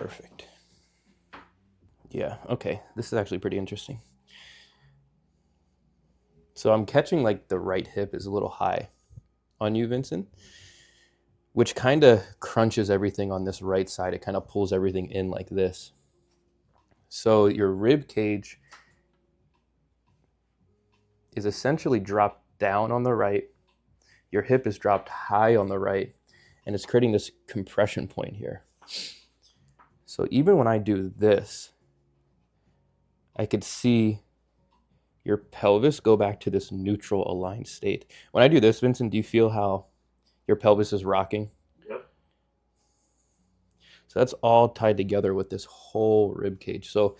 Perfect. Yeah, okay. This is actually pretty interesting. So I'm catching like the right hip is a little high on you, Vincent, which kind of crunches everything on this right side. It kind of pulls everything in like this. So your rib cage is essentially dropped down on the right. Your hip is dropped high on the right, and it's creating this compression point here. So even when I do this, I could see your pelvis go back to this neutral aligned state. When I do this, Vincent, do you feel how your pelvis is rocking? Yep. So that's all tied together with this whole rib cage. So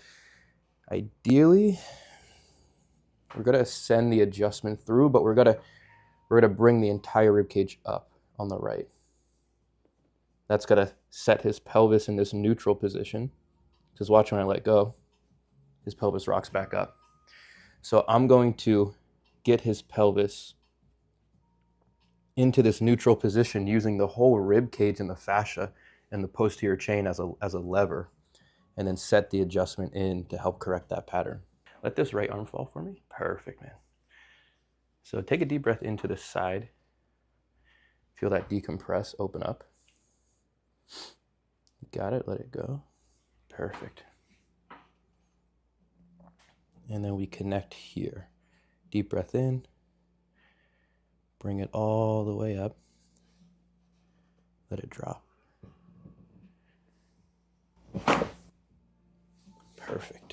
ideally, we're gonna send the adjustment through, but we're gonna bring the entire rib cage up on the right. That's gonna set his pelvis in this neutral position. Because watch when I let go, his pelvis rocks back up. So I'm going to get his pelvis into this neutral position using the whole rib cage and the fascia and the posterior chain as a lever, and then set the adjustment in to help correct that pattern. Let this right arm fall for me. Perfect, man. So take a deep breath into the side. Feel that decompress, open up. Got it, let it go. Perfect. And then we connect here. Deep breath in. Bring it all the way up. Let it drop. Perfect.